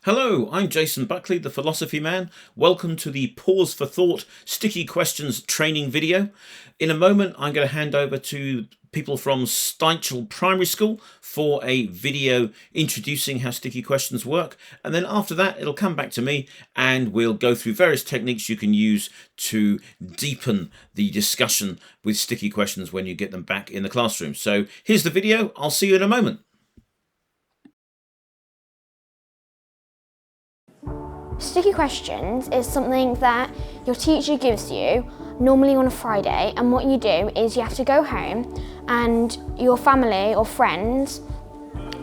Hello, I'm Jason Buckley, the Philosophy Man. Welcome to the Pause for Thought Sticky Questions training video. In a moment, I'm going to hand over to people from Steichel Primary School for a video introducing how sticky questions work. And then after that, it'll come back to me and we'll go through various techniques you can use to deepen the discussion with sticky questions when you get them back in the classroom. So here's the video. I'll see you in a moment. Sticky questions is something that your teacher gives you normally on a Friday, and what you do is you have to go home and your family or friends,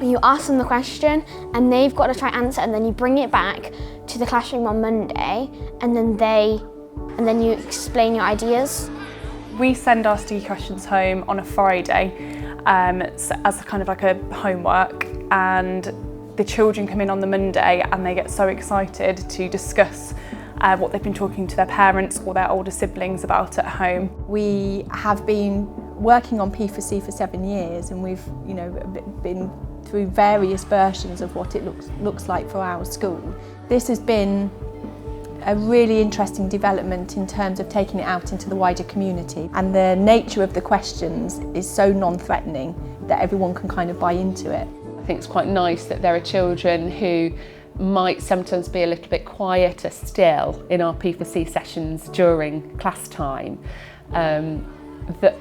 you ask them the question and they've got to try and answer, and then you bring it back to the classroom on Monday and then you explain your ideas. We send our sticky questions home on a Friday as kind of like a homework, and the children come in on the Monday and they get so excited to discuss what they've been talking to their parents or their older siblings about at home. We have been working on P4C for 7 years, and we've been through various versions of what it looks like for our school. This has been a really interesting development in terms of taking it out into the wider community, and the nature of the questions is so non-threatening that everyone can kind of buy into it. I think it's quite nice that there are children who might sometimes be a little bit quieter still in our P4C sessions during class time, that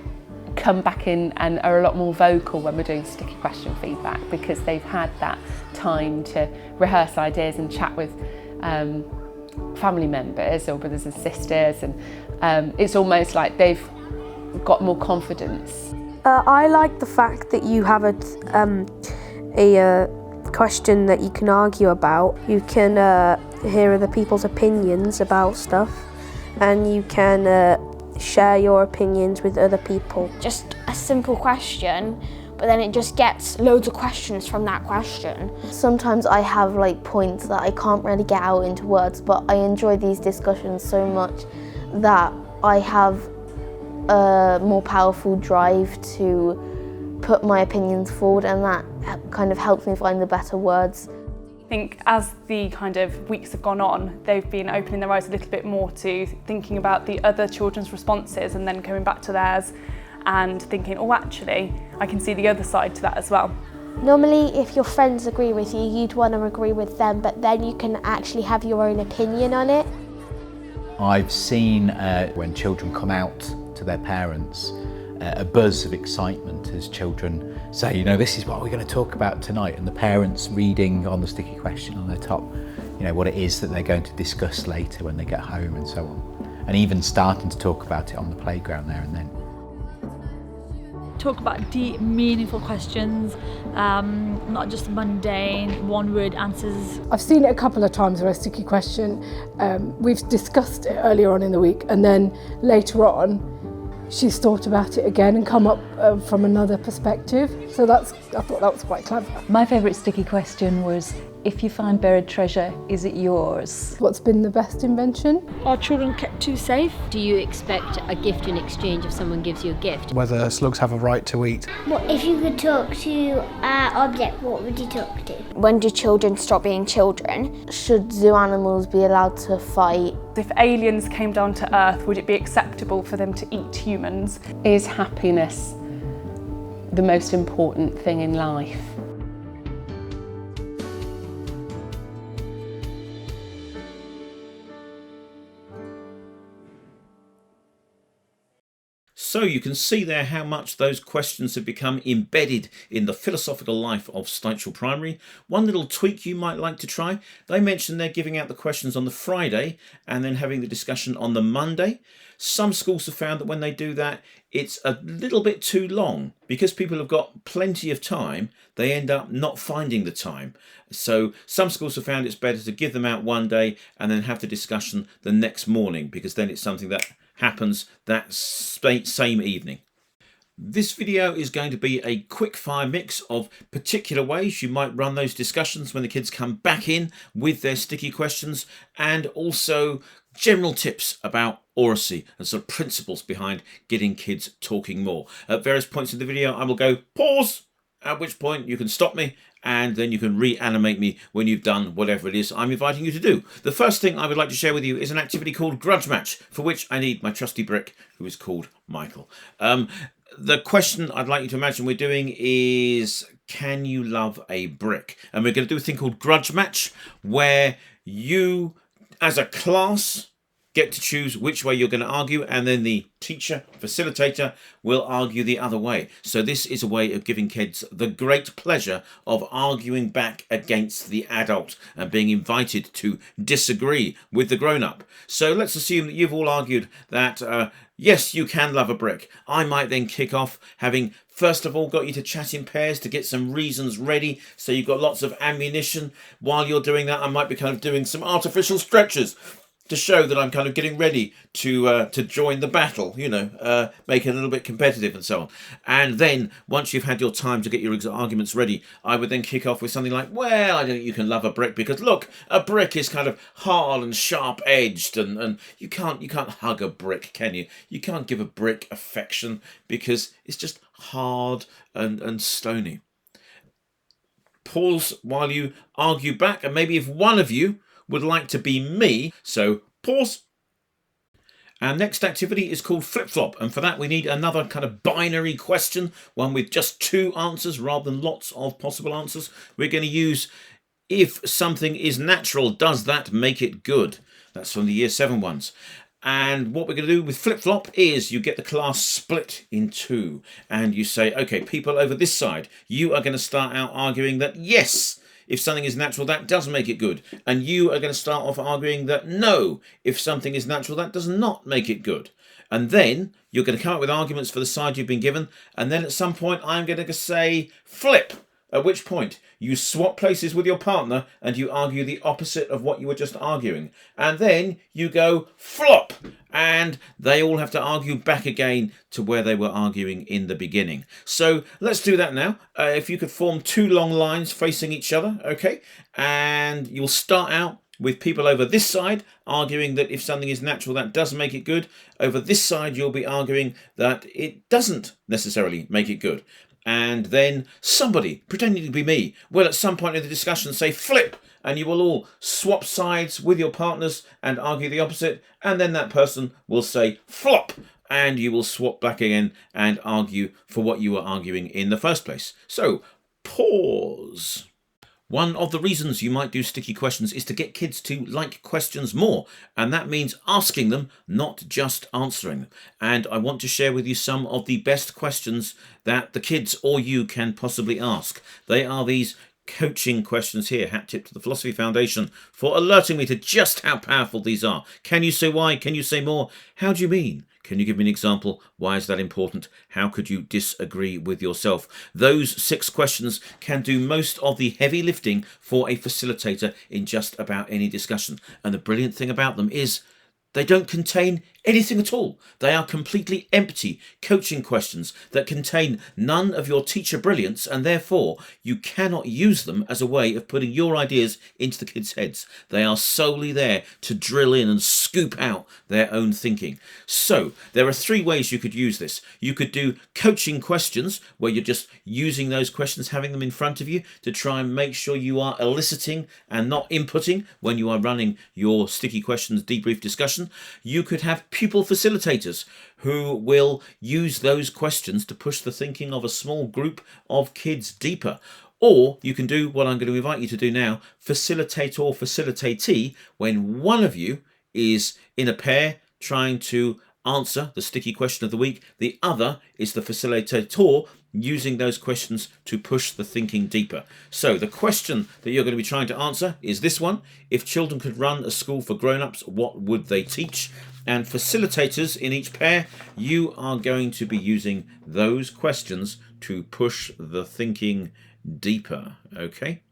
come back in and are a lot more vocal when we're doing sticky question feedback, because they've had that time to rehearse ideas and chat with family members or brothers and sisters, and it's almost like they've got more confidence. I like the fact that you have a question that you can argue about. You can hear other people's opinions about stuff, and you can share your opinions with other people. Just a simple question, but then it just gets loads of questions from that question. Sometimes I have points that I can't really get out into words, but I enjoy these discussions so much that I have a more powerful drive to put my opinions forward, and that kind of helps me find the better words. I think as the kind of weeks have gone on, they've been opening their eyes a little bit more to thinking about the other children's responses and then coming back to theirs and thinking, oh, actually, I can see the other side to that as well. Normally, if your friends agree with you, you'd want to agree with them, but then you can actually have your own opinion on it. I've seen when children come out to their parents, a buzz of excitement as children say, this is what we're going to talk about tonight, and the parents reading on the sticky question on their top, what it is that they're going to discuss later when they get home and so on, and even starting to talk about it on the playground there and then. Talk about deep, meaningful questions, not just mundane, one-word answers. I've seen it a couple of times where a sticky question, we've discussed it earlier on in the week, and then later on she's thought about it again and come up from another perspective. So I thought that was quite clever. My favourite sticky question was, if you find buried treasure, is it yours? What's been the best invention? Are children kept too safe? Do you expect a gift in exchange if someone gives you a gift? Whether slugs have a right to eat. What if you could talk to an object, what would you talk to? When do children stop being children? Should zoo animals be allowed to fight? If aliens came down to Earth, would it be acceptable for them to eat humans? Is happiness the most important thing in life? So you can see there how much those questions have become embedded in the philosophical life of Steichel Primary. One little tweak you might like to try. They mentioned they're giving out the questions on the Friday and then having the discussion on the Monday. Some schools have found that when they do that, it's a little bit too long. Because people have got plenty of time, they end up not finding the time. So some schools have found it's better to give them out one day and then have the discussion the next morning, because then it's something that happens that same evening. This video is going to be a quick fire mix of particular ways you might run those discussions when the kids come back in with their sticky questions, and also general tips about oracy and sort of principles behind getting kids talking more. At various points in the video I will go pause at which point you can stop me and then you can reanimate me when you've done whatever it is I'm inviting you to do. The first thing I would like to share with you is an activity called Grudge Match, for which I need my trusty brick, who is called Michael. The question I'd like you to imagine we're doing is, can you love a brick? And we're going to do a thing called Grudge Match, where you, as a class, get to choose which way you're going to argue, and then the teacher, facilitator, will argue the other way. So this is a way of giving kids the great pleasure of arguing back against the adult and being invited to disagree with the grown-up. So let's assume that you've all argued that yes, you can love a brick. I might then kick off, having first of all got you to chat in pairs to get some reasons ready, so you've got lots of ammunition. While you're doing that, I might be kind of doing some artificial stretches to show that I'm kind of getting ready to join the battle, you know, make it a little bit competitive and so on. And then once you've had your time to get your arguments ready, I would then kick off with something like, well, I don't think you can love a brick because look, a brick is kind of hard and sharp edged, and you can't hug a brick, can you? You can't give a brick affection because it's just hard and stony. Pause while you argue back, and maybe if one of you would like to be me, so pause. Our next activity is called Flipflop, and for that we need another kind of binary question, one with just two answers rather than lots of possible answers. We're going to use, if something is natural, does that make it good? That's from the Year 7 ones. And what we're going to do with Flipflop is you get the class split in two, and you say, okay, people over this side, you are going to start out arguing that yes, if something is natural, that does make it good. And you are going to start off arguing that no, if something is natural, that does not make it good. And then you're going to come up with arguments for the side you've been given. And then at some point, I'm going to say flip, at which point you swap places with your partner and you argue the opposite of what you were just arguing. And then you go flop, and they all have to argue back again to where they were arguing in the beginning. So let's do that now. If you could form two long lines facing each other, okay? And you'll start out with people over this side arguing that if something is natural, that does make it good. Over this side, you'll be arguing that it doesn't necessarily make it good. And then somebody, pretending to be me, will at some point in the discussion say flip, and you will all swap sides with your partners and argue the opposite, and then that person will say flop, and you will swap back again and argue for what you were arguing in the first place. So, pause. One of the reasons you might do sticky questions is to get kids to like questions more, and that means asking them, not just answering them. And I want to share with you some of the best questions that the kids or you can possibly ask. They are these coaching questions here. Hat tip to the Philosophy Foundation for alerting me to just how powerful these are. Can you say why? Can you say more? How do you mean? Can you give me an example? Why is that important? How could you disagree with yourself? Those 6 questions can do most of the heavy lifting for a facilitator in just about any discussion. And the brilliant thing about them is they don't contain anything at all. They are completely empty coaching questions that contain none of your teacher brilliance, and therefore you cannot use them as a way of putting your ideas into the kids' heads. They are solely there to drill in and scoop out their own thinking. So there are 3 ways you could use this. You could do coaching questions, where you're just using those questions, having them in front of you to try and make sure you are eliciting and not inputting when you are running your sticky questions debrief discussion. You could have pupil facilitators who will use those questions to push the thinking of a small group of kids deeper. Or you can do what I'm going to invite you to do now, facilitator or facilitatee, when one of you is in a pair trying to answer the sticky question of the week, the other is the facilitator using those questions to push the thinking deeper. So the question that you're going to be trying to answer is this one: if children could run a school for grown-ups, what would they teach? And facilitators in each pair, you are going to be using those questions to push the thinking deeper, okay?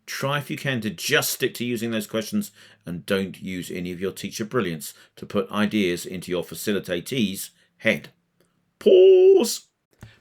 Try if you can to just stick to using those questions and don't use any of your teacher brilliance to put ideas into your facilitatee's head. Pause!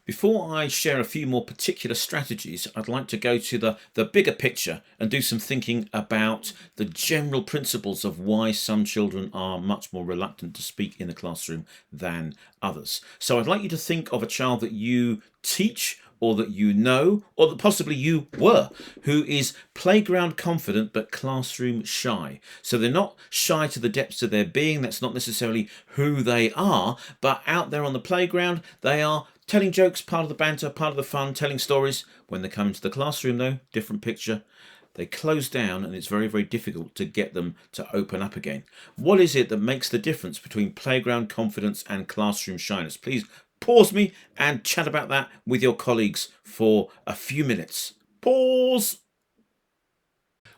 Before I share a few more particular strategies, I'd like to go to the bigger picture and do some thinking about the general principles of why some children are much more reluctant to speak in the classroom than others. So I'd like you to think of a child that you teach or that you know, or that possibly you were, who is playground confident but classroom shy. So they're not shy to the depths of their being. That's not necessarily who they are, but out there on the playground, they are telling jokes, part of the banter, part of the fun, telling stories. When they come into the classroom, though, different picture. They close down, and it's very, very difficult to get them to open up again. What is it that makes the difference between playground confidence and classroom shyness? Please pause me and chat about that with your colleagues for a few minutes. Pause!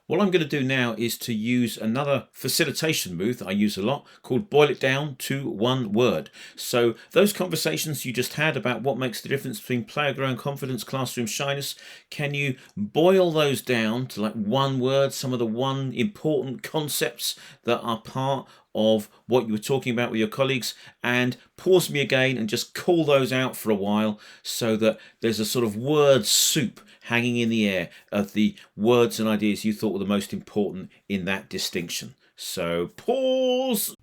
What I'm going to do now is to use another facilitation move that I use a lot called boil it down to one word. So those conversations you just had about what makes the difference between playground confidence, classroom shyness, can you boil those down to like one word, some of the one important concepts that are part of what you were talking about with your colleagues, and pause me again and just call those out for a while so that there's a sort of word soup hanging in the air of the words and ideas you thought were the most important in that distinction. So pause.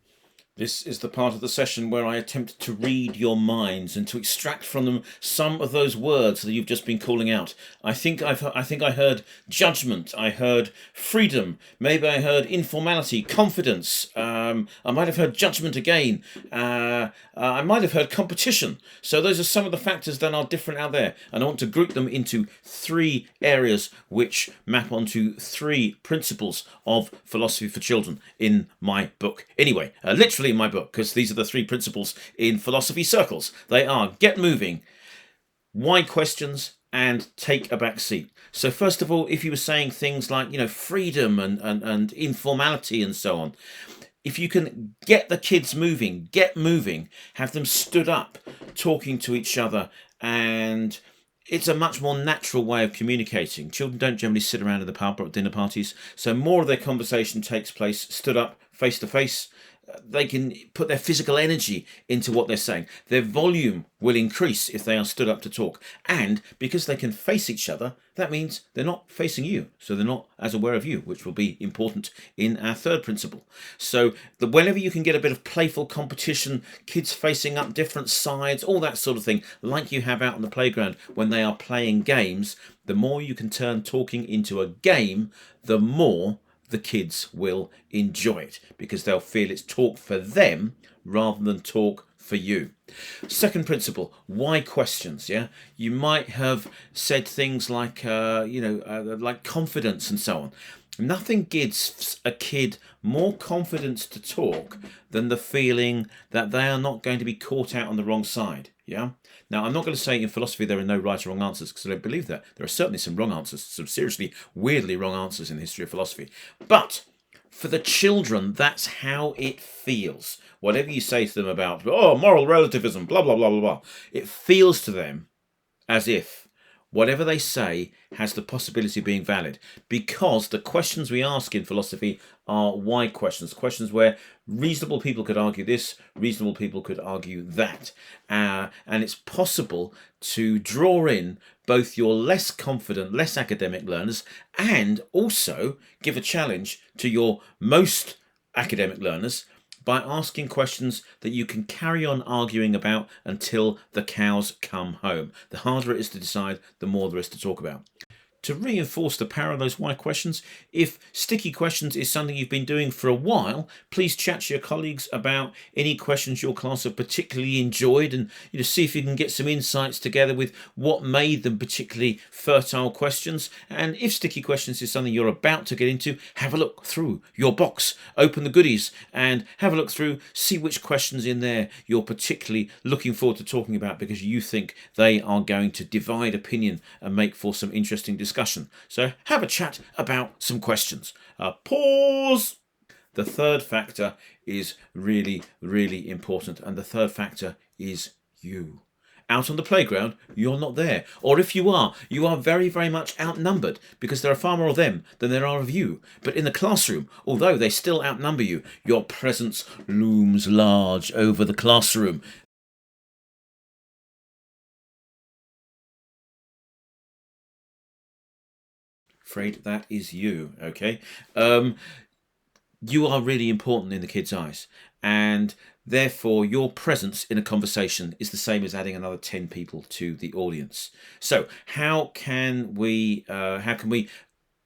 This is the part of the session where I attempt to read your minds and to extract from them some of those words that you've just been calling out. I think I heard judgment. I heard freedom. Maybe I heard informality, confidence. I might have heard judgment again. I might have heard competition. So those are some of the factors that are different out there, and I want to group them into three areas which map onto three principles of philosophy for children in my book. Anyway, literally in my book, because these are the three principles in philosophy circles. They are get moving, why questions, and take a back seat. So first of all, if you were saying things like, freedom and informality and so on, if you can get the kids moving, have them stood up, talking to each other, and it's a much more natural way of communicating. Children don't generally sit around in the pub or at dinner parties, so more of their conversation takes place stood up, face to face. They can put their physical energy into what they're saying. Their volume will increase if they are stood up to talk. And because they can face each other, that means they're not facing you. So they're not as aware of you, which will be important in our third principle. So whenever you can get a bit of playful competition, kids facing up different sides, all that sort of thing, like you have out on the playground when they are playing games, the more you can turn talking into a game, the more the kids will enjoy it, because they'll feel it's talk for them rather than talk for you. Second principle, why questions? Yeah, you might have said things like like confidence and so on. Nothing gives a kid more confidence to talk than the feeling that they are not going to be caught out on the wrong side. Yeah. Now, I'm not going to say in philosophy there are no right or wrong answers, because I don't believe that. There are certainly some wrong answers, some seriously, weirdly wrong answers in the history of philosophy. But for the children, that's how it feels. Whatever you say to them about, moral relativism, blah, blah, blah, blah, blah, it feels to them as if whatever they say has the possibility of being valid, because the questions we ask in philosophy are why questions, questions where reasonable people could argue this, reasonable people could argue that. And it's possible to draw in both your less confident, less academic learners, and also give a challenge to your most academic learners by asking questions that you can carry on arguing about until the cows come home. The harder it is to decide, the more there is to talk about. To reinforce the power of those why questions, if sticky questions is something you've been doing for a while, please chat to your colleagues about any questions your class have particularly enjoyed, and see if you can get some insights together with what made them particularly fertile questions. And if sticky questions is something you're about to get into, have a look through your box, open the goodies, and have a look through, see which questions in there you're particularly looking forward to talking about, because you think they are going to divide opinion and make for some interesting discussion. So have a chat about some questions. Pause. The third factor is really, really important, and the third factor is you. Out on the playground, you're not there. Or if you are very, very much outnumbered, because there are far more of them than there are of you. But in the classroom, although they still outnumber you, your presence looms large over the classroom. Afraid that is you, okay? You are really important in the kids' eyes, and Therefore, your presence in a conversation is the same as adding another 10 people to the audience. So how can we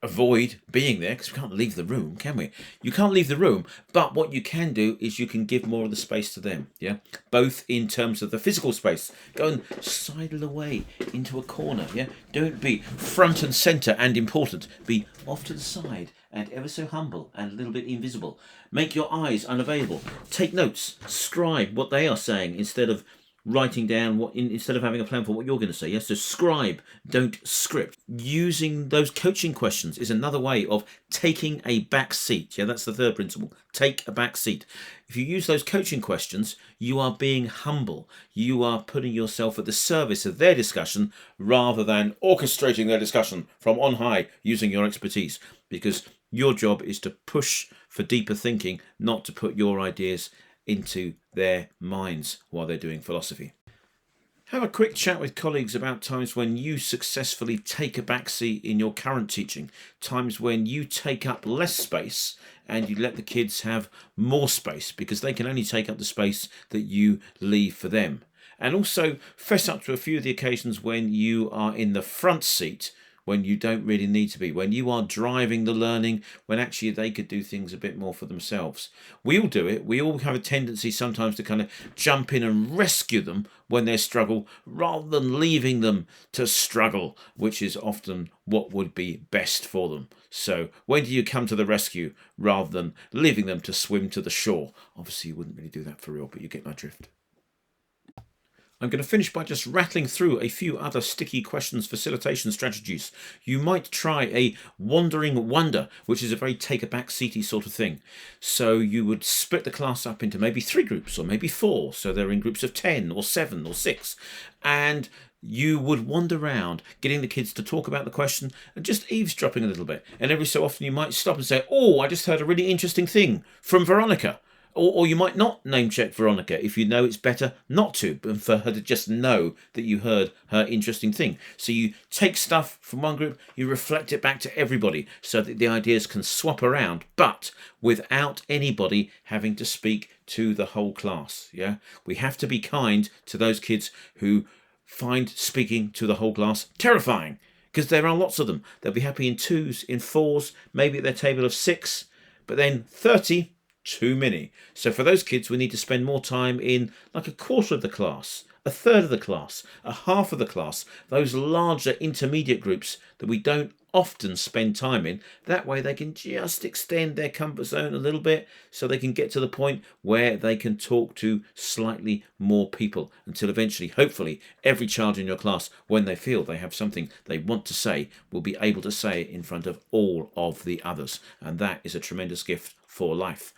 avoid being there? Because we can't leave the room, can we? You can't leave the room, but what you can do is you can give more of the space to them, yeah? Both in terms of the physical space. Go and sidle away into a corner, yeah? Don't be front and centre and important. Be off to the side and ever so humble and a little bit invisible. Make your eyes unavailable. Take notes. Scribe what they are saying instead of writing down instead of having a plan for what you're going to say. Yes, so scribe, don't script. Using those coaching questions is another way of taking a back seat. Yeah, that's the third principle. Take a back seat. If you use those coaching questions, you are being humble. You are putting yourself at the service of their discussion rather than orchestrating their discussion from on high using your expertise, because your job is to push for deeper thinking, not to put your ideas into their minds while they're doing philosophy. Have a quick chat with colleagues about times when you successfully take a backseat in your current teaching, times when you take up less space and you let the kids have more space because they can only take up the space that you leave for them. And also fess up to a few of the occasions when you are in the front seat when you don't really need to be, when you are driving the learning, when actually they could do things a bit more for themselves. We all do it. We all have a tendency sometimes to kind of jump in and rescue them when they struggle, rather than leaving them to struggle, which is often what would be best for them. So when do you come to the rescue rather than leaving them to swim to the shore? Obviously, you wouldn't really do that for real, but you get my drift. I'm going to finish by just rattling through a few other sticky questions facilitation strategies. You might try a wandering wonder, which is a very take a back seaty sort of thing. So you would split the class up into maybe 3 groups or maybe 4. So they're in groups of 10 or 7 or 6. And you would wander around getting the kids to talk about the question and just eavesdropping a little bit. And every so often you might stop and say, "Oh, I just heard a really interesting thing from Veronica." Or you might not name check Veronica if you know it's better not to, but for her to just know that you heard her interesting thing. So you take stuff from one group, you reflect it back to everybody so that the ideas can swap around, but without anybody having to speak to the whole class. Yeah, we have to be kind to those kids who find speaking to the whole class terrifying, because there are lots of them. They'll be happy in 2s, in 4s, maybe at their table of 6, but then 30, too many. So for those kids, we need to spend more time in like a quarter of the class, a third of the class, a half of the class, those larger intermediate groups that we don't often spend time in. That way they can just extend their comfort zone a little bit so they can get to the point where they can talk to slightly more people until eventually, hopefully, every child in your class, when they feel they have something they want to say, will be able to say it in front of all of the others. And that is a tremendous gift for life.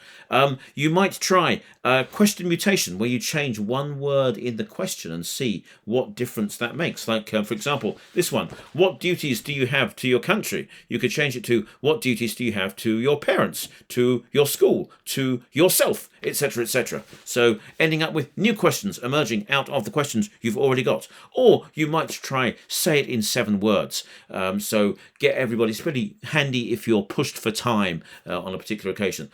You might try question mutation, where you change one word in the question and see what difference that makes. Like, for example, this one: what duties do you have to your country? You could change it to: what duties do you have to your parents, to your school, to yourself, etc., etc. So ending up with new questions emerging out of the questions you've already got. Or you might try say it in 7 words. So get everybody. It's pretty handy if you're pushed for time on a particular occasion.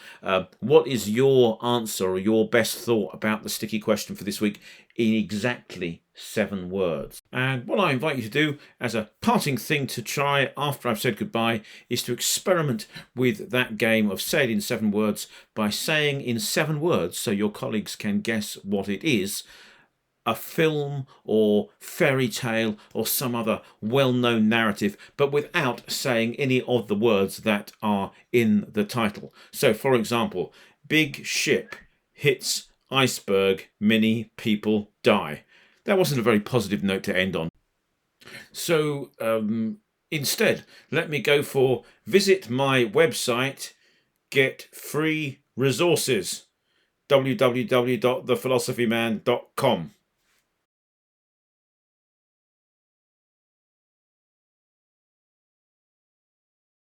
What is your answer or your best thought about the sticky question for this week in exactly 7 words? And what I invite you to do as a parting thing to try after I've said goodbye is to experiment with that game of say it in 7 words by saying in 7 words, so your colleagues can guess what it is, a film or fairy tale or some other well-known narrative, but without saying any of the words that are in the title. So, for example, big ship hits iceberg, many people die. That wasn't a very positive note to end on. So, instead, let me go for visit my website, get free resources, www.thephilosoPhyman.com.